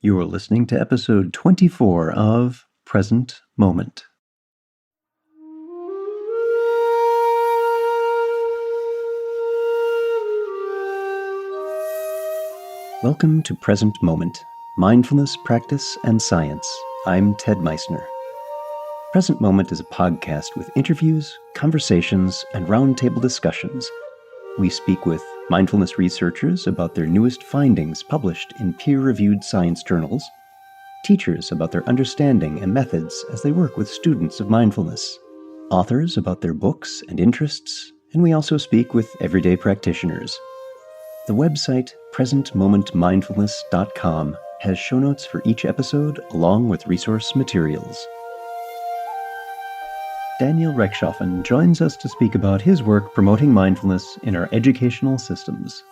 You are listening to episode 24 of Present Moment. Welcome to Present Moment, Mindfulness, Practice, and Science. I'm Ted Meissner. Present Moment is a podcast with interviews, conversations, and roundtable discussions. We speak with mindfulness researchers about their newest findings published in peer-reviewed science journals, teachers about their understanding and methods as they work with students of mindfulness, authors about their books and interests, and we also speak with everyday practitioners. The website presentmomentmindfulness.com has show notes for each episode along with resource materials. Daniel Rechtschaffen joins us to speak about his work promoting mindfulness in our educational systems.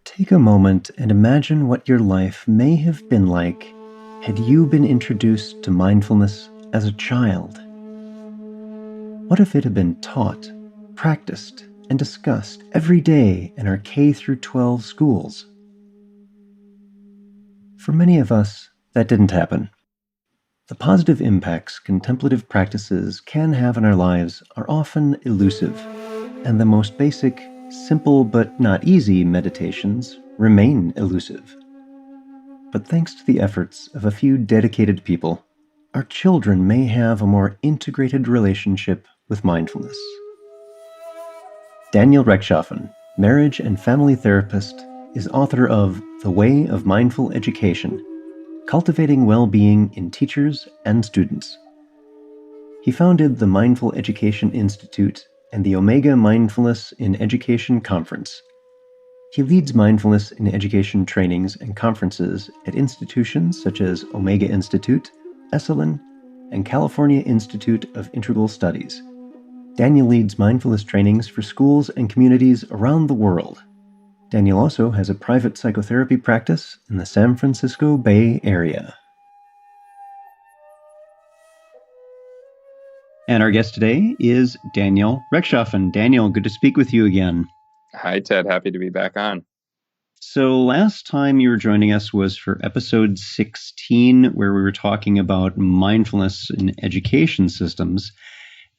Take a moment and imagine what your life may have been like had you been introduced to mindfulness as a child. What if it had been taught, practiced, and discussed every day in our K-12 schools? For many of us, that didn't happen. The positive impacts contemplative practices can have in our lives are often elusive, and the most basic, simple but not easy meditations remain elusive. But thanks to the efforts of a few dedicated people, our children may have a more integrated relationship with mindfulness. Daniel Rechtschaffen, marriage and family therapist, is author of The Way of Mindful Education, Cultivating Well-Being in Teachers and Students. He founded the Mindful Education Institute and the Omega Mindfulness in Education Conference. He leads mindfulness in education trainings and conferences at institutions such as Omega Institute, Esalen, and California Institute of Integral Studies. Daniel leads mindfulness trainings for schools and communities around the world. Daniel also has a private psychotherapy practice in the San Francisco Bay Area. And our guest today is Daniel Rechtschaffen. Daniel, good to speak with you again. Hi, Ted. Happy to be back on. So last time you were joining us was for episode 16, where we were talking about mindfulness in education systems.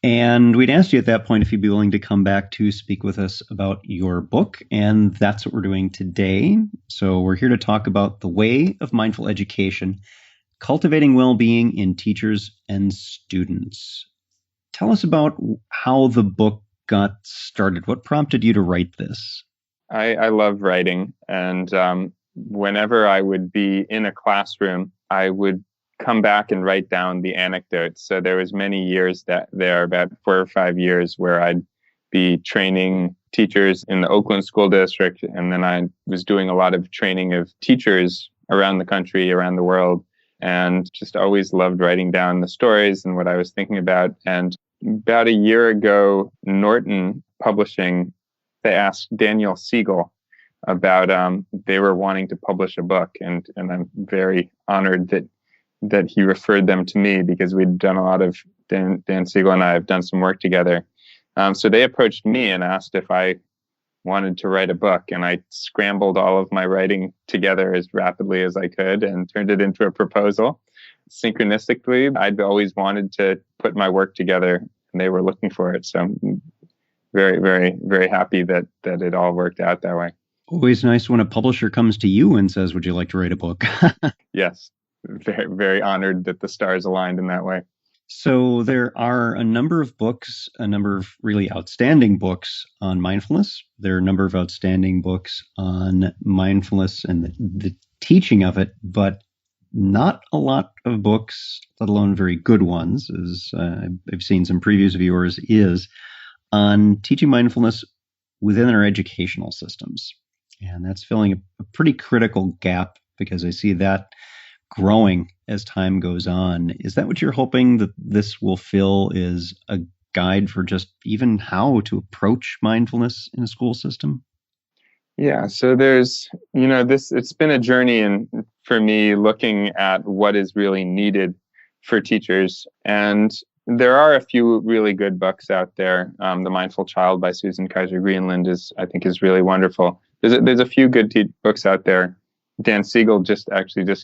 And we'd asked you at that point if you'd be willing to come back to speak with us about your book. And that's what we're doing today. So we're here to talk about The Way of Mindful Education, Cultivating Well-Being in Teachers and Students. Tell us about how the book got started. What prompted you to write this? I love writing, and whenever I would be in a classroom, I would come back and write down the anecdotes. So there was many years about 4 or 5 years, where I'd be training teachers in the Oakland School District, and then I was doing a lot of training of teachers around the country, around the world, and just always loved writing down the stories and what I was thinking about. And about a year ago, Norton Publishing, they asked Daniel Siegel about, they were wanting to publish a book. And I'm very honored that he referred them to me, because we'd done a lot of, Dan Siegel and I have done some work together. So they approached me and asked if I wanted to write a book. And I scrambled all of my writing together as rapidly as I could and turned it into a proposal. Synchronistically, I'd always wanted to put my work together, and they were looking for it. So I'm very, very, very happy that it all worked out that way. Always nice when a publisher comes to you and says, would you like to write a book? Yes, very, very honored that the stars aligned in that way. So there are a number of books, a number of really outstanding books on mindfulness. There are a number of outstanding books on mindfulness and the teaching of it, but not a lot of books, let alone very good ones, as I've seen some previews of yours, is on teaching mindfulness within our educational systems. And that's filling a pretty critical gap because I see that growing as time goes on. Is that what you're hoping that this will fill, is a guide for just even how to approach mindfulness in a school system? Yeah, so there's, it's been a journey and for me looking at what is really needed for teachers. And there are a few really good books out there. The Mindful Child by Susan Kaiser Greenland I think is really wonderful. There's a few good books out there. Dan Siegel just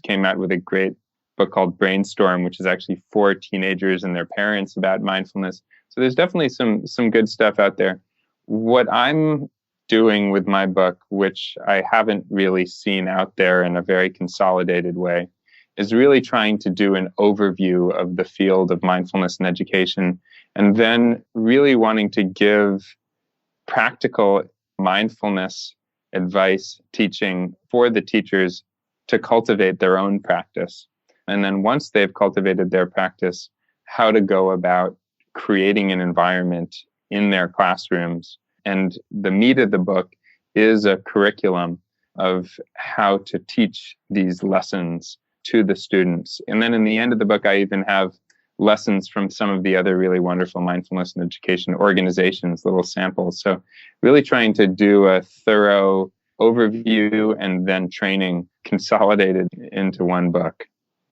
came out with a great book called Brainstorm, which is actually for teenagers and their parents about mindfulness. So there's definitely some good stuff out there. What I'm doing with my book, which I haven't really seen out there in a very consolidated way, is really trying to do an overview of the field of mindfulness and education, and then really wanting to give practical mindfulness advice, teaching for the teachers to cultivate their own practice. And then once they've cultivated their practice, how to go about creating an environment in their classrooms. And the meat of the book is a curriculum of how to teach these lessons to the students. And then in the end of the book, I even have lessons from some of the other really wonderful mindfulness and education organizations, little samples. So really trying to do a thorough overview and then training consolidated into one book.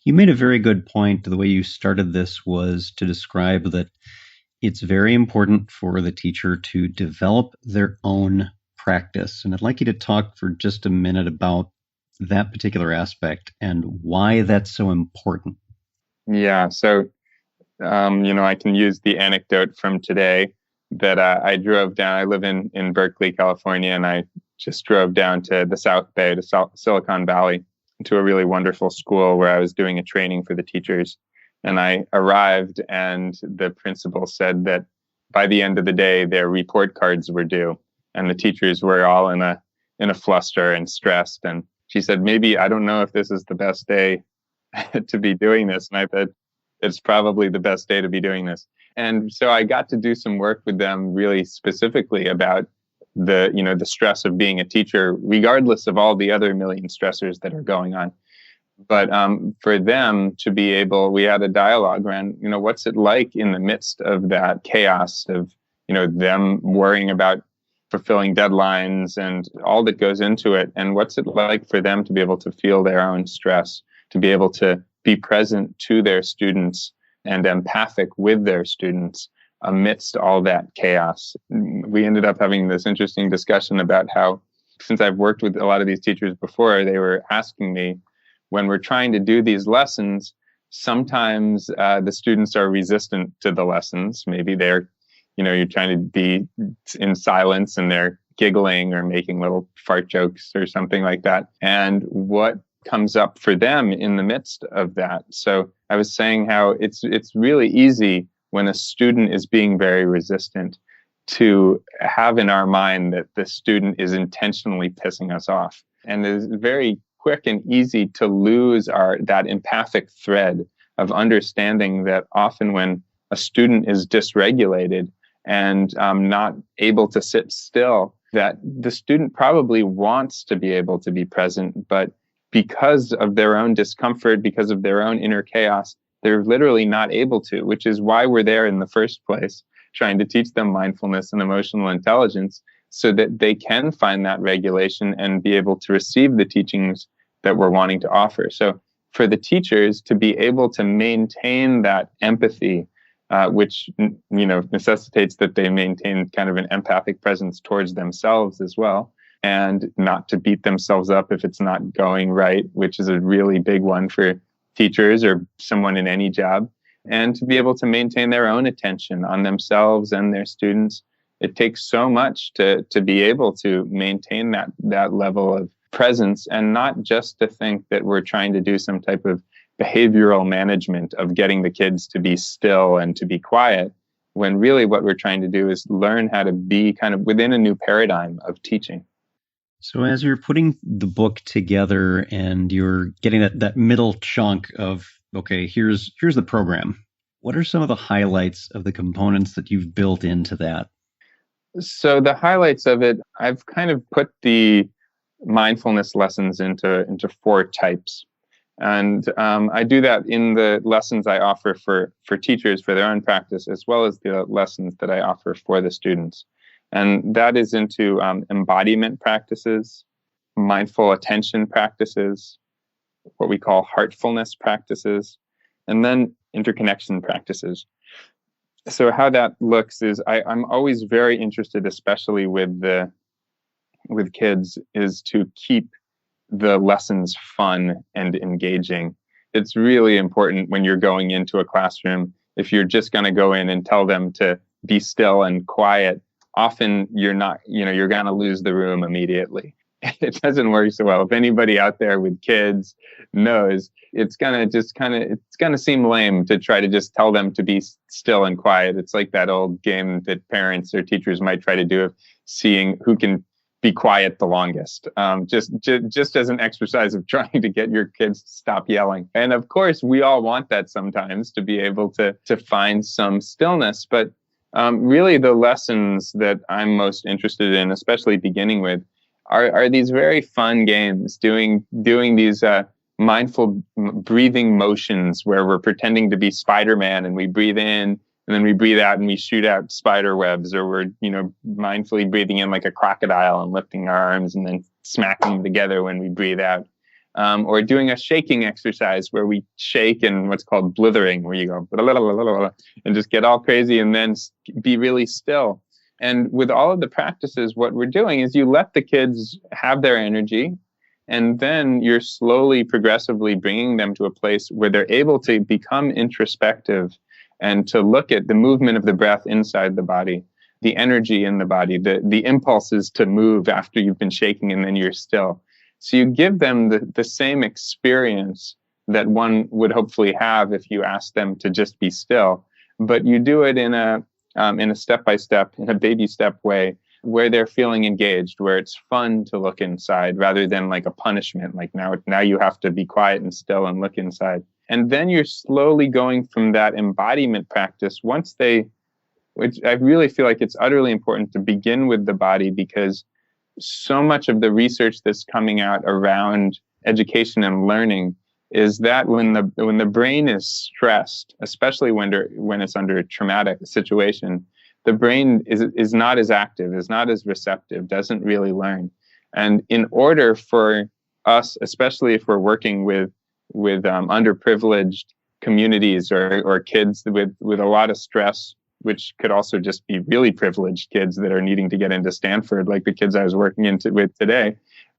You made a very good point. The way you started this was to describe that it's very important for the teacher to develop their own practice. And I'd like you to talk for just a minute about that particular aspect and why that's so important. Yeah. So, I can use the anecdote from today that I drove down. I live in Berkeley, California, and I just drove down to the South Bay, to Silicon Valley, to a really wonderful school where I was doing a training for the teachers. And I arrived and the principal said that by the end of the day, their report cards were due and the teachers were all in a fluster and stressed. And she said, maybe, I don't know if this is the best day to be doing this. And I said, it's probably the best day to be doing this. And so I got to do some work with them really specifically about the stress of being a teacher, regardless of all the other million stressors that are going on. But for them to be able, we had a dialogue around, what's it like in the midst of that chaos of, them worrying about fulfilling deadlines and all that goes into it. And what's it like for them to be able to feel their own stress, to be able to be present to their students and empathic with their students amidst all that chaos. We ended up having this interesting discussion about how, since I've worked with a lot of these teachers before, they were asking me, when we're trying to do these lessons, sometimes the students are resistant to the lessons. Maybe they're, you're trying to be in silence and they're giggling or making little fart jokes or something like that. And what comes up for them in the midst of that? So I was saying how it's really easy when a student is being very resistant to have in our mind that the student is intentionally pissing us off. And it's very quick and easy to lose that empathic thread of understanding that often when a student is dysregulated and not able to sit still, that the student probably wants to be able to be present, but because of their own discomfort, because of their own inner chaos, they're literally not able to, which is why we're there in the first place, trying to teach them mindfulness and emotional intelligence so that they can find that regulation and be able to receive the teachings that we're wanting to offer. So for the teachers to be able to maintain that empathy, which necessitates that they maintain kind of an empathic presence towards themselves as well, and not to beat themselves up if it's not going right, which is a really big one for teachers or someone in any job, and to be able to maintain their own attention on themselves and their students. It takes so much to be able to maintain that level of presence, and not just to think that we're trying to do some type of behavioral management of getting the kids to be still and to be quiet, when really what we're trying to do is learn how to be kind of within a new paradigm of teaching. So as you're putting the book together and you're getting that middle chunk of, okay, here's the program, what are some of the highlights of the components that you've built into that? So the highlights of it, I've kind of put the mindfulness lessons into 4 types. And I do that in the lessons I offer for teachers for their own practice, as well as the lessons that I offer for the students. And that is into embodiment practices, mindful attention practices, what we call heartfulness practices, and then interconnection practices. So how that looks is I'm always very interested, especially with kids, is to keep the lessons fun and engaging. It's really important when you're going into a classroom. If you're just going to go in and tell them to be still and quiet, often you're not, you're going to lose the room immediately. It doesn't work so well. If anybody out there with kids knows, it's going to seem lame to try to just tell them to be still and quiet. It's like that old game that parents or teachers might try to do of seeing who can be quiet the longest, just as an exercise of trying to get your kids to stop yelling. And of course, we all want that sometimes, to be able to find some stillness. But really the lessons that I'm most interested in, especially beginning with, are these very fun games, doing these mindful breathing motions where we're pretending to be Spider-Man, and we breathe in and then we breathe out and we shoot out spider webs, or we're, mindfully breathing in like a crocodile and lifting our arms and then smacking them together when we breathe out. Or doing a shaking exercise where we shake in what's called blithering, where you go blah, blah, blah, blah, blah, and just get all crazy and then be really still. And with all of the practices, what we're doing is you let the kids have their energy, and then you're slowly, progressively bringing them to a place where they're able to become introspective and to look at the movement of the breath inside the body, the energy in the body, the impulses to move after you've been shaking and then you're still. So you give them the same experience that one would hopefully have if you ask them to just be still, but you do it in a step-by-step, in a baby step way, where they're feeling engaged, where it's fun to look inside rather than like a punishment, like now you have to be quiet and still and look inside. And then you're slowly going from that embodiment practice, which I really feel like it's utterly important to begin with the body, because so much of the research that's coming out around education and learning is that when the brain is stressed, especially when it's under a traumatic situation, the brain is not as active, is not as receptive, doesn't really learn. And in order for us, especially if we're working with underprivileged communities or kids with a lot of stress, which could also just be really privileged kids that are needing to get into Stanford, like the kids I was working with today,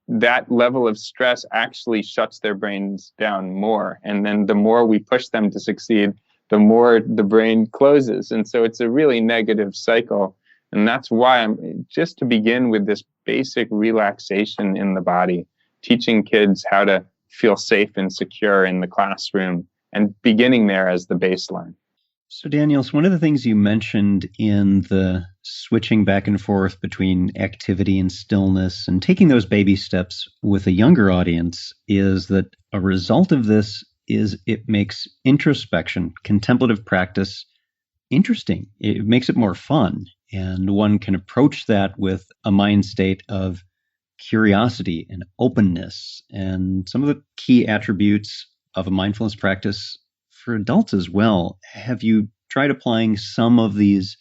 that level of stress actually shuts their brains down more. And then the more we push them to succeed, the more the brain closes. And so it's a really negative cycle. And that's why I'm just to begin with this basic relaxation in the body, teaching kids how to feel safe and secure in the classroom, and beginning there as the baseline. So, Daniels, one of the things you mentioned in the switching back and forth between activity and stillness and taking those baby steps with a younger audience is that a result of this is it makes introspection, contemplative practice, interesting. It makes it more fun, and one can approach that with a mind state of curiosity and openness, and some of the key attributes of a mindfulness practice for adults as well. Have you tried applying some of these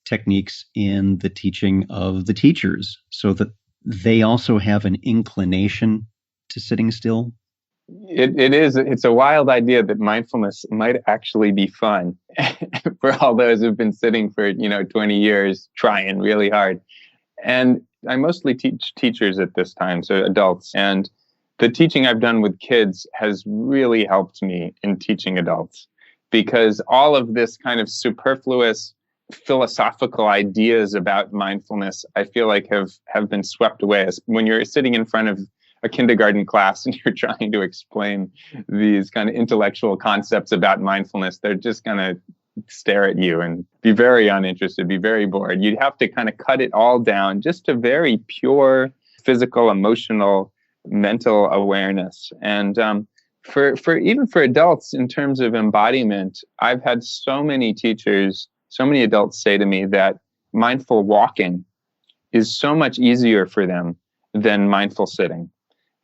techniques in the teaching of the teachers so that they also have an inclination to sitting still? It's a wild idea that mindfulness might actually be fun for all those who've been sitting for 20 years trying really hard. And I mostly teach teachers at this time, so adults. And the teaching I've done with kids has really helped me in teaching adults, because all of this kind of superfluous philosophical ideas about mindfulness, I feel like have been swept away. When you're sitting in front of a kindergarten class and you're trying to explain these kind of intellectual concepts about mindfulness, they're just going to stare at you and be very uninterested, be very bored. You'd have to kind of cut it all down just to very pure physical, emotional, mental awareness. And for even for adults, in terms of embodiment, I've had so many teachers, so many adults say to me that mindful walking is so much easier for them than mindful sitting.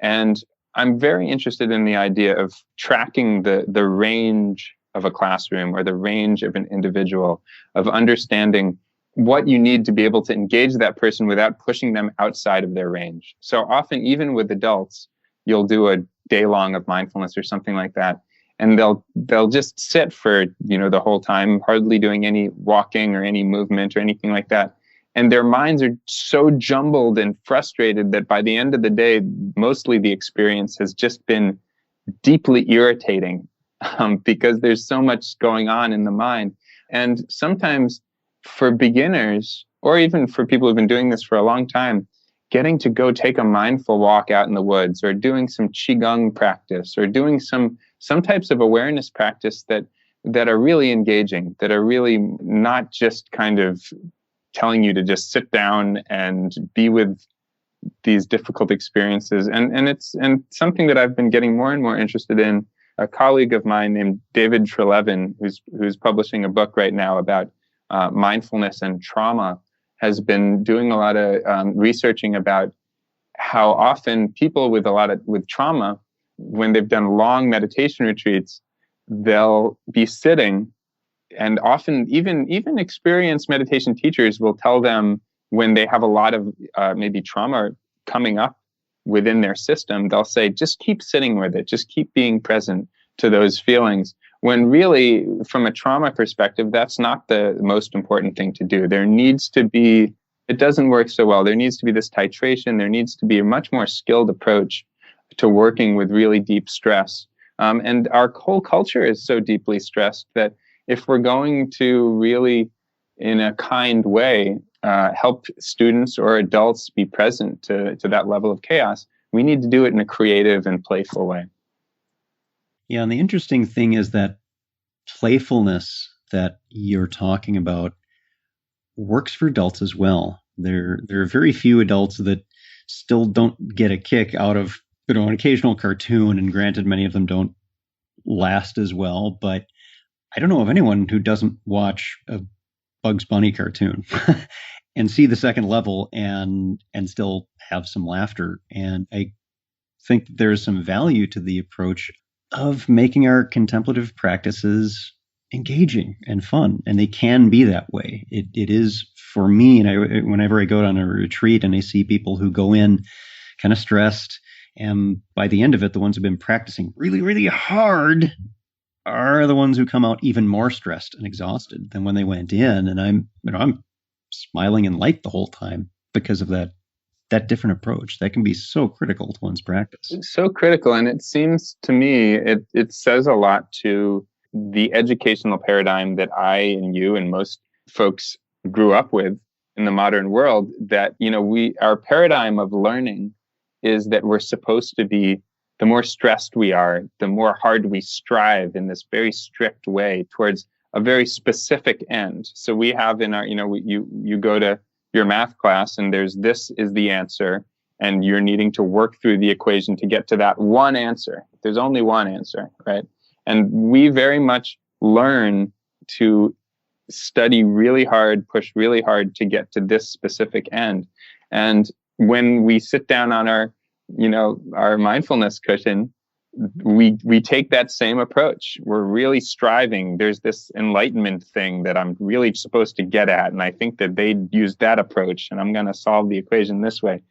And I'm very interested in the idea of tracking the range of a classroom or the range of an individual, of understanding what you need to be able to engage that person without pushing them outside of their range. So often, even with adults, you'll do a day long of mindfulness or something like that, and they'll just sit for the whole time, hardly doing any walking or any movement or anything like that. And their minds are so jumbled and frustrated that by the end of the day, mostly the experience has just been deeply irritating, because there's so much going on in the mind. And sometimes for beginners, or even for people who've been doing this for a long time, getting to go take a mindful walk out in the woods, or doing some qigong practice, or doing some types of awareness practice that are really engaging, that are really not just kind of telling you to just sit down and be with these difficult experiences. And it's something that I've been getting more and more interested in. A colleague of mine named David Trelevin, who's publishing a book right now about mindfulness and trauma, has been doing a lot of researching about how often people with trauma, when they've done long meditation retreats, they'll be sitting, and often even experienced meditation teachers will tell them, when they have a lot of maybe trauma coming up within their system, they'll say, just keep sitting with it, just keep being present to those feelings. When really, from a trauma perspective, that's not the most important thing to do. There needs to be, it doesn't work so well. There needs to be this titration. There needs to be a much more skilled approach to working with really deep stress. And our whole culture is so deeply stressed that if we're going to really, in a kind way, help students or adults be present to that level of chaos, we need to do it in a creative and playful way. Yeah, and the interesting thing is that playfulness that you're talking about works for adults as well. There are very few adults that still don't get a kick out of an occasional cartoon, and granted, many of them don't last as well, but I don't know of anyone who doesn't watch a Bugs Bunny cartoon and see the second level and still have some laughter. And I think there's some value to the approach of making our contemplative practices engaging and fun, and they can be that way. It is for me, and whenever I go on a retreat and I see people who go in kind of stressed, and by the end of it, the ones who've been practicing really, really hard are the ones who come out even more stressed and exhausted than when they went in. And I'm smiling and light the whole time because of that different approach. That can be so critical to one's practice. It's so critical. And it seems to me, it says a lot to the educational paradigm that I and you and most folks grew up with in the modern world, that, our paradigm of learning is that we're supposed to be, the more stressed we are, the more hard we strive in this very strict way towards a very specific end. So we have in our, you go to your math class and this is the answer, and you're needing to work through the equation to get to that one answer. There's only one answer, right? And we very much learn to study really hard, push really hard to get to this specific end. And when we sit down on our mindfulness cushion, we take that same approach. We're really striving. There's this enlightenment thing that I'm really supposed to get at, and I think that they use that approach, and I'm going to solve the equation this way.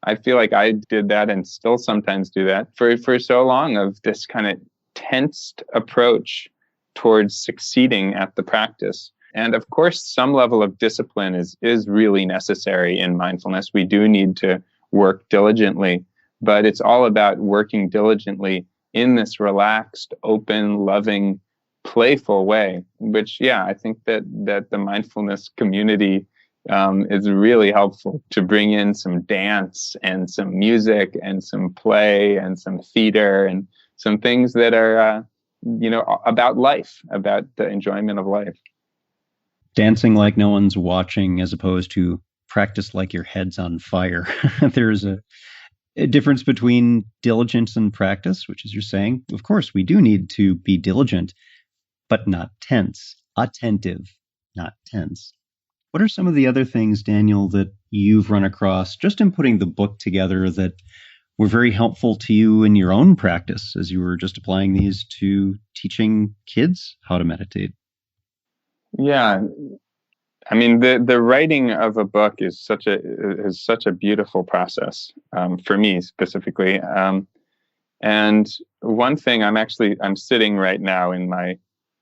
I feel like I did that, and still sometimes do that for so long, of this kind of tensed approach towards succeeding at the practice. And of course, some level of discipline is really necessary in mindfulness. We do need to work diligently, but it's all about working diligently in this relaxed, open, loving, playful way, which, I think that the mindfulness community is really helpful to bring in some dance and some music and some play and some theater and some things that are, about life, about the enjoyment of life. Dancing like no one's watching, as opposed to practice like your head's on fire. There's a difference between diligence and practice, which is you're saying, of course, we do need to be diligent, but not tense. Attentive, not tense. What are some of the other things, Daniel, that you've run across just in putting the book together that were very helpful to you in your own practice as you were just applying these to teaching kids how to meditate? Yeah, I mean, the writing of a book is such a beautiful process, for me specifically. And one thing, I'm sitting right now in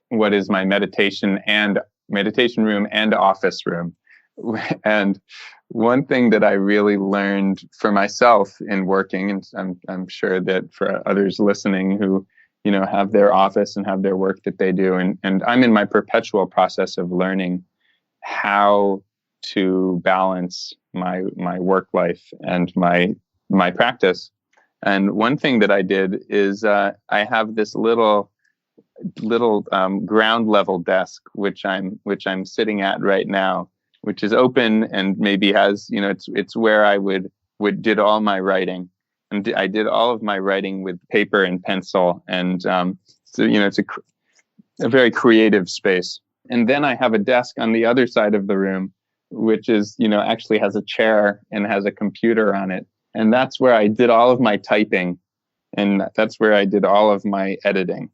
what is my meditation room and office room. And one thing that I really learned for myself in working, and I'm sure that for others listening who, have their office and have their work that they do, and I'm in my perpetual process of learning how to balance my work life and my practice. And one thing that I did is I have this little ground level desk which I'm sitting at right now, which is open and maybe has, it's where I would did all my writing, and I did all of my writing with paper and pencil, and so it's a very creative space. And then I have a desk on the other side of the room, which is, actually has a chair and has a computer on it. And that's where I did all of my typing, and that's where I did all of my editing.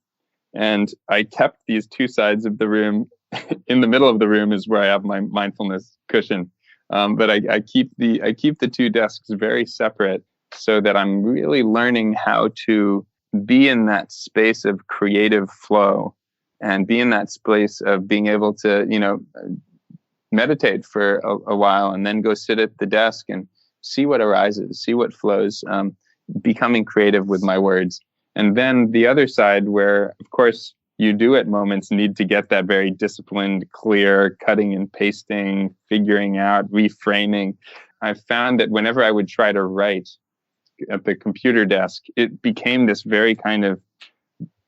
And I kept these two sides of the room. In the middle of the room is where I have my mindfulness cushion. But I keep the two desks very separate so that I'm really learning how to be in that space of creative flow and be in that space of being able to, meditate for a while and then go sit at the desk and see what arises, see what flows, becoming creative with my words. And then the other side where, of course, you do at moments need to get that very disciplined, clear, cutting and pasting, figuring out, reframing. I've found that whenever I would try to write at the computer desk, it became this very kind of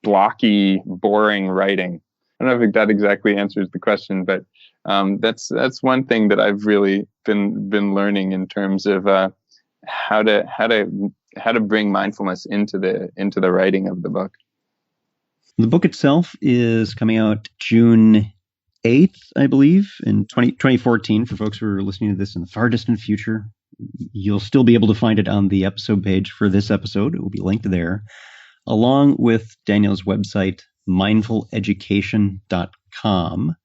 blocky, boring writing. I don't know if that exactly answers the question, but that's one thing that I've really been learning in terms of how to bring mindfulness into the writing of the book. The book itself is coming out June 8th, I believe, in 2014. For folks who are listening to this in the far distant future, you'll still be able to find it on the episode page for this episode. It will be linked there, along with Daniel's website, mindfuleducation.com.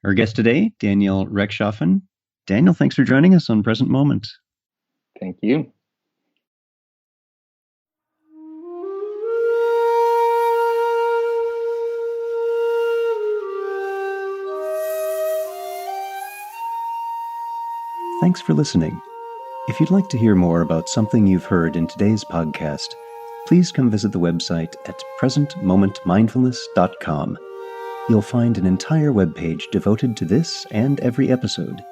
Our guest today, Daniel Rechtschaffen. Daniel, thanks for joining us on Present Moment. Thank you. Thanks for listening. If you'd like to hear more about something you've heard in today's podcast, please come visit the website at presentmomentmindfulness.com. You'll find an entire webpage devoted to this and every episode.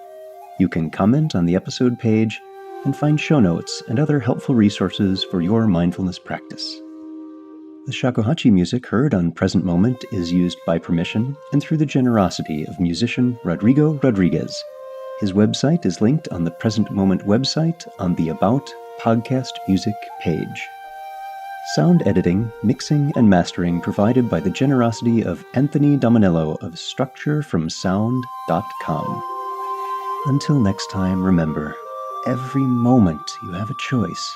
You can comment on the episode page and find show notes and other helpful resources for your mindfulness practice. The shakuhachi music heard on Present Moment is used by permission and through the generosity of musician Rodrigo Rodriguez. His website is linked on the Present Moment website on the About Podcast Music page. Sound editing, mixing, and mastering provided by the generosity of Anthony Dominello of StructureFromSound.com. Until next time, remember, every moment you have a choice.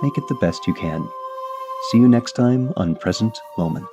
Make it the best you can. See you next time on Present Moment.